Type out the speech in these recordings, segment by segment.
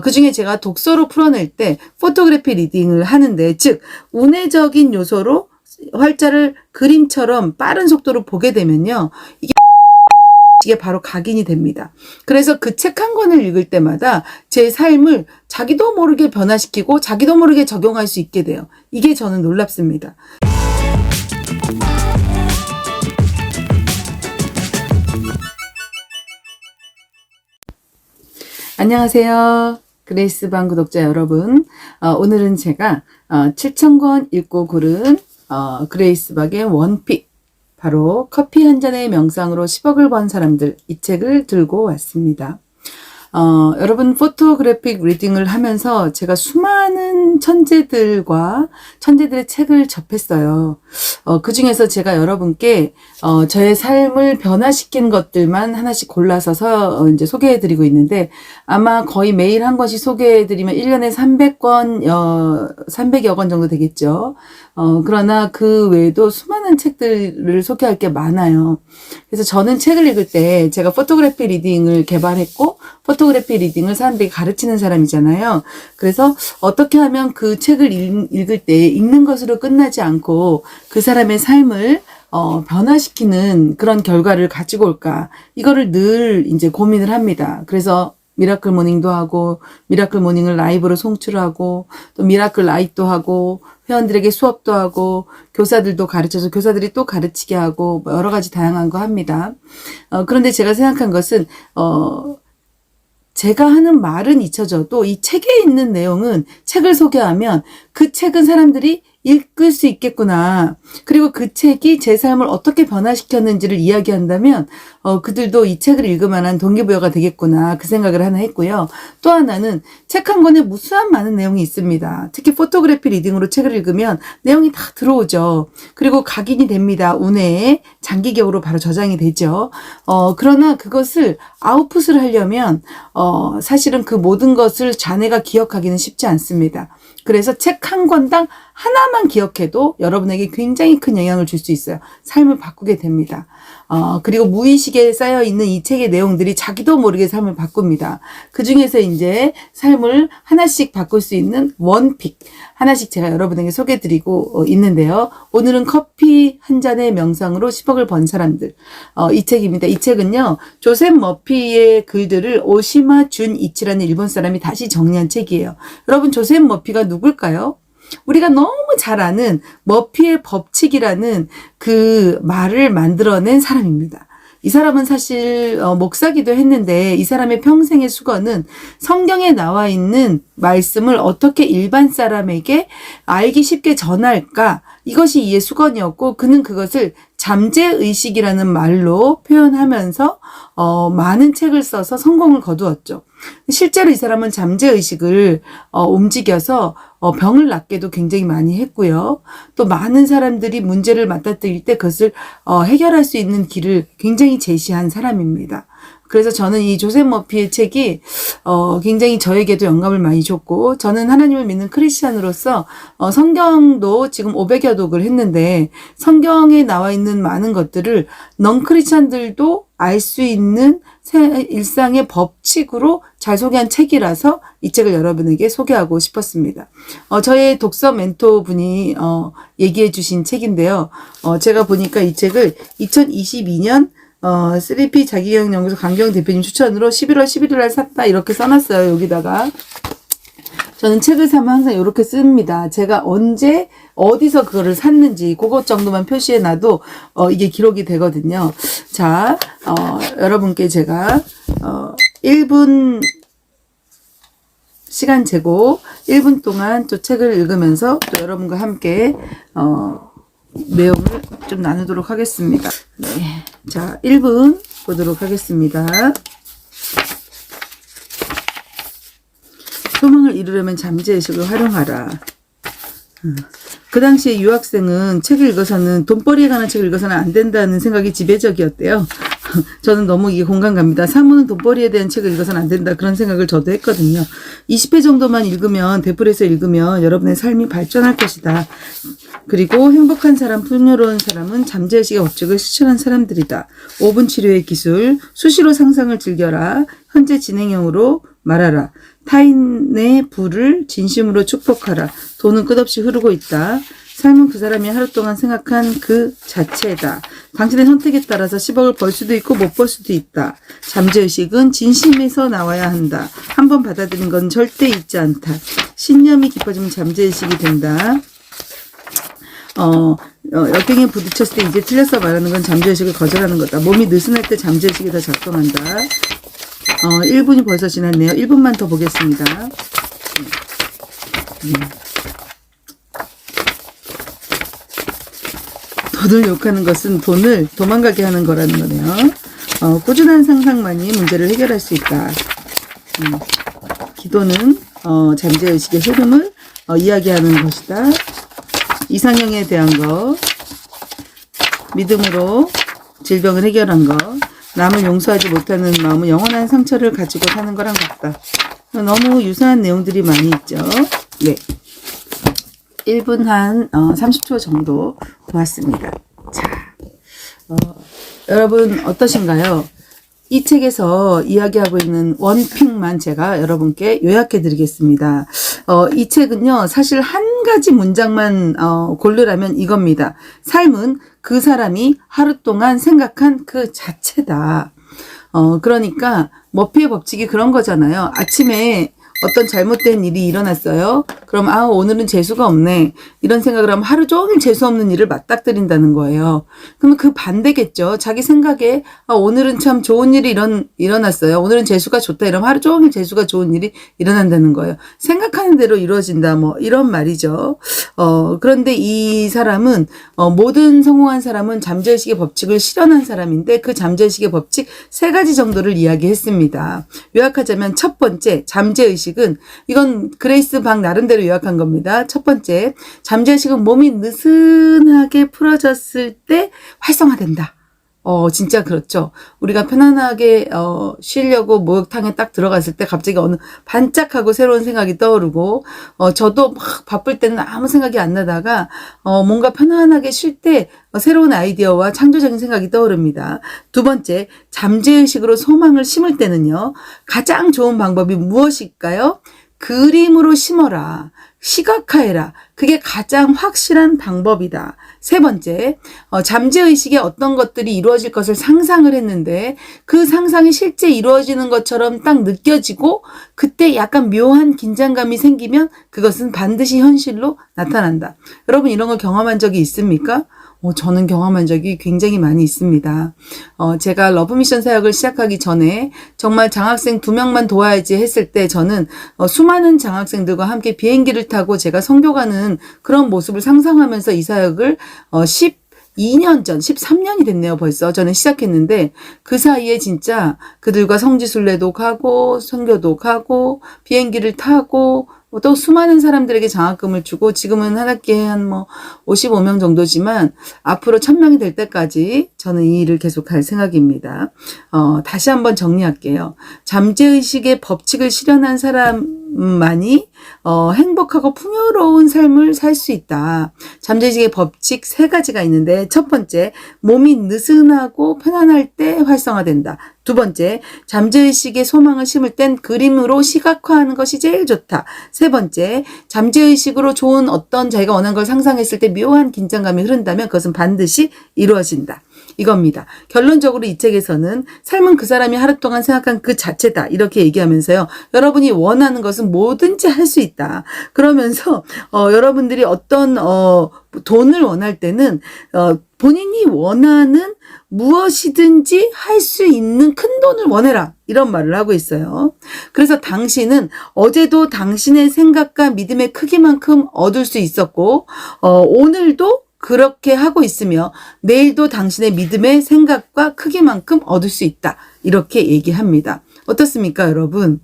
그 중에 제가 독서로 풀어낼 때 포토그래피 리딩을 하는데, 즉 운해적인 요소로 활자를 그림처럼 빠른 속도로 보게 되면요, 이게 바로 각인이 됩니다. 그래서 그 책 한 권을 읽을 때마다 제 삶을 자기도 모르게 변화시키고 자기도 모르게 적용할 수 있게 돼요. 이게 저는 놀랍습니다. 안녕하세요. 그레이스방 구독자 여러분. 오늘은 제가 7,000권 읽고 고른 그레이스박의 원픽, 바로 커피 한 잔의 명상으로 10억을 번 사람들, 이 책을 들고 왔습니다. 여러분, 포토그래픽 리딩을 하면서 제가 수많은 천재들의 책을 접했어요. 그 중에서 제가 여러분께 저의 삶을 변화시킨 것들만 하나씩 골라서 이제 소개해드리고 있는데, 아마 거의 매일 한 권씩 소개해드리면 1년에 300여 권 정도 되겠죠. 그러나 그 외에도 수많은 책들을 소개할 게 많아요. 그래서 저는 책을 읽을 때 제가 포토그래피 리딩을 개발했고, 포토그래피 리딩을 사람들에게 가르치는 사람이잖아요. 그래서 어떻게 하면 그 책을 읽을 때 읽는 것으로 끝나지 않고 그 사람의 삶을 변화시키는 그런 결과를 가지고 올까, 이거를 늘 이제 고민을 합니다. 그래서 미라클 모닝도 하고, 미라클 모닝을 라이브로 송출하고, 또 미라클 라이트도 하고, 회원들에게 수업도 하고, 교사들도 가르쳐서 교사들이 또 가르치게 하고, 여러 가지 다양한 거 합니다. 그런데 제가 생각한 것은, 제가 하는 말은 잊혀져도 이 책에 있는 내용은, 책을 소개하면 그 책은 사람들이 읽을 수 있겠구나. 그리고 그 책이 제 삶을 어떻게 변화시켰는지를 이야기한다면 그들도 이 책을 읽을 만한 동기부여가 되겠구나, 그 생각을 하나 했고요. 또 하나는 책 한 권에 무수한 많은 내용이 있습니다. 특히 포토그래피 리딩으로 책을 읽으면 내용이 다 들어오죠. 그리고 각인이 됩니다. 운해에 장기격으로 바로 저장이 되죠. 그러나 그것을 아웃풋을 하려면 사실은 그 모든 것을 자네가 기억하기는 쉽지 않습니다. 그래서 책 한 권당 하나만 기억해도 여러분에게 굉장히 큰 영향을 줄 수 있어요. 삶을 바꾸게 됩니다. 그리고 무의식에 쌓여있는 이 책의 내용들이 자기도 모르게 삶을 바꿉니다. 그 중에서 이제 삶을 하나씩 바꿀 수 있는 원픽, 하나씩 제가 여러분에게 소개해드리고 있는데요. 오늘은 커피 한 잔의 명상으로 10억을 번 사람들, 이 책입니다. 이 책은요, 조셉 머피의 글들을 오시마 준이치라는 일본 사람이 다시 정리한 책이에요. 여러분, 조셉 머피가 누굴까요? 우리가 너무 잘 아는 머피의 법칙이라는 그 말을 만들어낸 사람입니다. 이 사람은 사실 목사기도 했는데, 이 사람의 평생의 수건은 성경에 나와 있는 말씀을 어떻게 일반 사람에게 알기 쉽게 전할까, 이것이 이의 수건이었고, 그는 그것을 잠재의식이라는 말로 표현하면서 많은 책을 써서 성공을 거두었죠. 실제로 이 사람은 잠재의식을 움직여서 병을 낫게도 굉장히 많이 했고요. 또 많은 사람들이 문제를 맞닥뜨릴 때 그것을 해결할 수 있는 길을 굉장히 제시한 사람입니다. 그래서 저는 이 조셉 머피의 책이 굉장히 저에게도 영감을 많이 줬고, 저는 하나님을 믿는 크리스찬으로서 성경도 지금 500여 독을 했는데, 성경에 나와 있는 많은 것들을 넌 크리스찬들도 알 수 있는 일상의 법칙으로 잘 소개한 책이라서 이 책을 여러분에게 소개하고 싶었습니다. 저의 독서 멘토 분이 얘기해 주신 책인데요. 제가 보니까 이 책을 2022년 3P 자기경영연구소 강경 대표님 추천으로 11월 11일 날 샀다, 이렇게 써놨어요. 여기다가. 저는 책을 사면 항상 이렇게 씁니다. 제가 언제 어디서 그거를 샀는지 그것 정도만 표시해 놔도 이게 기록이 되거든요. 자, 여러분께 제가 1분 시간 재고 1분 동안 또 책을 읽으면서 또 여러분과 함께 내용을 좀 나누도록 하겠습니다. 네. 자, 1분 보도록 하겠습니다. 소망을 이루려면 잠재의식을 활용하라. 그 당시에 유학생은 책을 읽어서는, 돈벌이에 관한 책을 읽어서는 안 된다는 생각이 지배적이었대요. 저는 너무 이게 공감 갑니다. 사모는 돈벌이에 대한 책을 읽어서는 안 된다. 그런 생각을 저도 했거든요. 20회 정도만 읽으면, 되풀이해서 읽으면 여러분의 삶이 발전할 것이다. 그리고 행복한 사람, 풍요로운 사람은 잠재의식의 법칙을 실천한 사람들이다. 5분 치료의 기술, 수시로 상상을 즐겨라. 현재 진행형으로 말하라. 타인의 부를 진심으로 축복하라. 돈은 끝없이 흐르고 있다. 삶은 그 사람이 하루 동안 생각한 그 자체다. 당신의 선택에 따라서 10억을 벌 수도 있고 못 벌 수도 있다. 잠재의식은 진심에서 나와야 한다. 한번 받아들인 건 절대 잊지 않다. 신념이 깊어지면 잠재의식이 된다. 역경에 부딪혔을 때 이제 틀렸어 말하는 건 잠재의식을 거절하는 거다. 몸이 느슨할 때 잠재의식이 더 작동한다. 1분이 벌써 지났네요. 1분만 더 보겠습니다. 돈을 욕하는 것은 돈을 도망가게 하는 거라는 거네요. 꾸준한 상상만이 문제를 해결할 수 있다. 기도는 잠재의식의 흐름을 이야기하는 것이다. 이상형에 대한 거, 믿음으로 질병을 해결한 거, 남을 용서하지 못하는 마음은 영원한 상처를 가지고 사는 거랑 같다. 너무 유사한 내용들이 많이 있죠. 네. 1분 한 30초 정도 보았습니다. 자, 여러분 어떠신가요? 이 책에서 이야기하고 있는 원픽만 제가 여러분께 요약해 드리겠습니다. 이 책은요, 사실 한 가지 문장만 고르라면 이겁니다. 삶은 그 사람이 하루 동안 생각한 그 자체다. 그러니까 머피의 법칙이 그런 거잖아요. 아침에 어떤 잘못된 일이 일어났어요. 그럼 오늘은 재수가 없네. 이런 생각을 하면 하루 종일 재수 없는 일을 맞닥뜨린다는 거예요. 그러면 그 반대겠죠. 자기 생각에 오늘은 참 좋은 일이 일어났어요. 오늘은 재수가 좋다. 이러면 하루 종일 재수가 좋은 일이 일어난다는 거예요. 생각하는 대로 이루어진다. 뭐 이런 말이죠. 그런데 이 사람은 모든 성공한 사람은 잠재의식의 법칙을 실현한 사람인데 그 잠재의식의 법칙 3가지 정도를 이야기했습니다. 요약하자면 첫 번째 잠재의식은 이건 그레이스 박 나름대로 요약한 겁니다. 첫 번째, 잠재의식은 몸이 느슨하게 풀어졌을 때 활성화된다. 진짜 그렇죠. 우리가 편안하게 쉬려고 목욕탕에 딱 들어갔을 때 갑자기 어느 반짝하고 새로운 생각이 떠오르고 저도 막 바쁠 때는 아무 생각이 안 나다가 뭔가 편안하게 쉴 때 새로운 아이디어와 창조적인 생각이 떠오릅니다. 두 번째, 잠재의식으로 소망을 심을 때는요. 가장 좋은 방법이 무엇일까요? 그림으로 심어라. 시각화해라. 그게 가장 확실한 방법이다. 세 번째, 잠재의식에 어떤 것들이 이루어질 것을 상상을 했는데 그 상상이 실제 이루어지는 것처럼 딱 느껴지고 그때 약간 묘한 긴장감이 생기면 그것은 반드시 현실로 나타난다. 여러분 이런 거 경험한 적이 있습니까? 저는 경험한 적이 굉장히 많이 있습니다. 제가 러브미션 사역을 시작하기 전에 정말 장학생 2명만 도와야지 했을 때 저는 수많은 장학생들과 함께 비행기를 타고 제가 선교 가는 그런 모습을 상상하면서 이 사역을 12년 전, 13년이 됐네요, 벌써. 저는 시작했는데, 그 사이에 진짜 그들과 성지순례도 가고, 선교도 가고, 비행기를 타고, 또 수많은 사람들에게 장학금을 주고, 지금은 한 학기에 한 55명 정도지만, 앞으로 1000명이 될 때까지 저는 이 일을 계속할 생각입니다. 다시 한번 정리할게요. 잠재의식의 법칙을 실현한 사람만이 행복하고 풍요로운 삶을 살 수 있다. 잠재의식의 법칙 3가지가 있는데 첫 번째, 몸이 느슨하고 편안할 때 활성화된다. 두 번째, 잠재의식의 소망을 심을 땐 그림으로 시각화하는 것이 제일 좋다. 세 번째, 잠재의식으로 좋은 어떤 자기가 원하는 걸 상상했을 때 묘한 긴장감이 흐른다면 그것은 반드시 이루어진다. 이겁니다. 결론적으로 이 책에서는 삶은 그 사람이 하루 동안 생각한 그 자체다. 이렇게 얘기하면서요. 여러분이 원하는 것은 뭐든지 할 수 있다. 그러면서 여러분들이 어떤 돈을 원할 때는 본인이 원하는 무엇이든지 할 수 있는 큰 돈을 원해라. 이런 말을 하고 있어요. 그래서 당신은 어제도 당신의 생각과 믿음의 크기만큼 얻을 수 있었고 오늘도 그렇게 하고 있으며 내일도 당신의 믿음의 생각과 크기만큼 얻을 수 있다. 이렇게 얘기합니다. 어떻습니까, 여러분?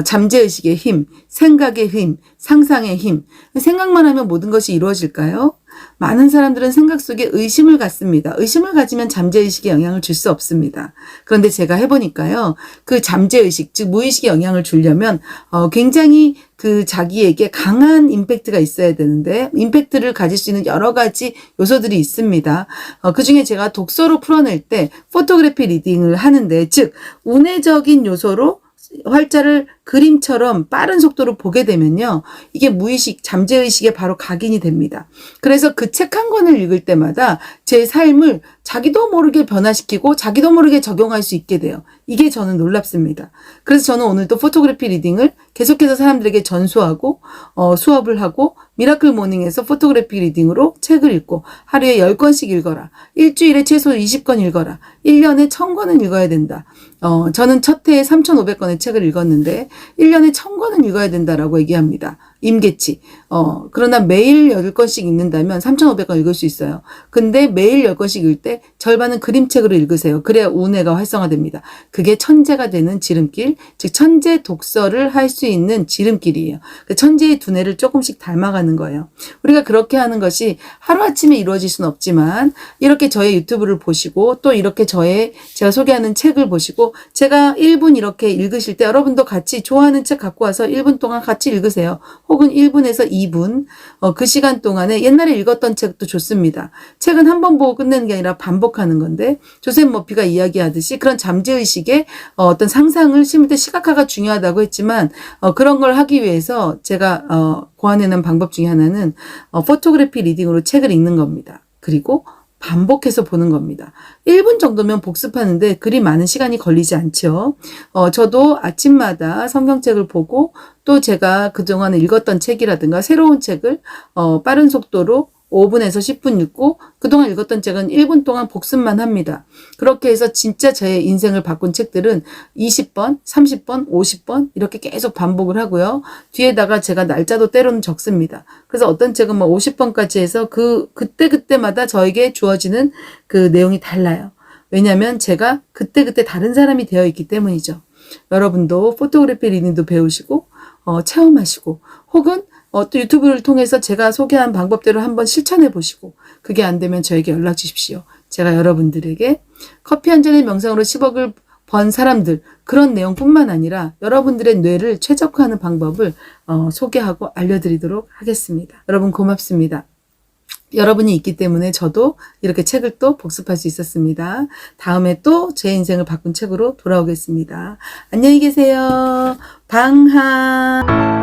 잠재의식의 힘, 생각의 힘, 상상의 힘. 생각만 하면 모든 것이 이루어질까요? 많은 사람들은 생각 속에 의심을 갖습니다. 의심을 가지면 잠재의식에 영향을 줄 수 없습니다. 그런데 제가 해보니까요. 그 잠재의식, 즉 무의식에 영향을 주려면 굉장히 그 자기에게 강한 임팩트가 있어야 되는데 임팩트를 가질 수 있는 여러 가지 요소들이 있습니다. 그중에 제가 독서로 풀어낼 때 포토그래피 리딩을 하는데 즉 운해적인 요소로 활자를 그림처럼 빠른 속도로 보게 되면요. 이게 무의식, 잠재의식에 바로 각인이 됩니다. 그래서 그 책 한 권을 읽을 때마다 제 삶을 자기도 모르게 변화시키고 자기도 모르게 적용할 수 있게 돼요. 이게 저는 놀랍습니다. 그래서 저는 오늘도 포토그래피 리딩을 계속해서 사람들에게 전수하고 수업을 하고 미라클 모닝에서 포토그래피 리딩으로 책을 읽고 하루에 10권씩 읽어라. 일주일에 최소 20권 읽어라. 1년에 1000권은 읽어야 된다. 저는 첫 해에 3,500권의 책을 읽었는데 1년에 1000권은 읽어야 된다라고 얘기합니다. 임계치. 그러나 매일 10권씩 읽는다면 3,500권 읽을 수 있어요. 근데 매일 10권씩 읽을 때 절반은 그림책으로 읽으세요. 그래야 우뇌가 활성화됩니다. 그게 천재가 되는 지름길, 즉 천재 독서를 할 수 있는 지름길이에요. 천재의 두뇌를 조금씩 닮아가는 거예요. 우리가 그렇게 하는 것이 하루아침에 이루어질 수는 없지만 이렇게 저의 유튜브를 보시고 또 이렇게 제가 소개하는 책을 보시고 제가 1분 이렇게 읽으실 때 여러분도 같이 좋아하는 책 갖고 와서 1분 동안 같이 읽으세요. 혹은 1분에서 2분 그 시간 동안에 옛날에 읽었던 책도 좋습니다. 책은 한 번 보고 끝내는 게 아니라 반복하는 건데 조셉 머피가 이야기하듯이 그런 잠재의식에 어떤 상상을 심을 때 시각화가 중요하다고 했지만 그런 걸 하기 위해서 제가 고안해낸 방법 중에 하나는 포토그래피 리딩으로 책을 읽는 겁니다. 그리고 반복해서 보는 겁니다. 1분 정도면 복습하는데 그리 많은 시간이 걸리지 않죠. 저도 아침마다 성경책을 보고 또 제가 그동안 읽었던 책이라든가 새로운 책을 빠른 속도로 5분에서 10분 읽고 그동안 읽었던 책은 1분 동안 복습만 합니다. 그렇게 해서 진짜 제 인생을 바꾼 책들은 20번, 30번, 50번 이렇게 계속 반복을 하고요. 뒤에다가 제가 날짜도 때로는 적습니다. 그래서 어떤 책은 50번까지 해서 그때마다 저에게 주어지는 그 내용이 달라요. 왜냐하면 제가 그때그때 다른 사람이 되어 있기 때문이죠. 여러분도 포토그래피 리딩도 배우시고 체험하시고 혹은 또 유튜브를 통해서 제가 소개한 방법대로 한번 실천해 보시고 그게 안 되면 저에게 연락 주십시오. 제가 여러분들에게 커피 한 잔의 명상으로 10억을 번 사람들 그런 내용뿐만 아니라 여러분들의 뇌를 최적화하는 방법을 소개하고 알려드리도록 하겠습니다. 여러분 고맙습니다. 여러분이 있기 때문에 저도 이렇게 책을 또 복습할 수 있었습니다. 다음에 또 제 인생을 바꾼 책으로 돌아오겠습니다. 안녕히 계세요. 방학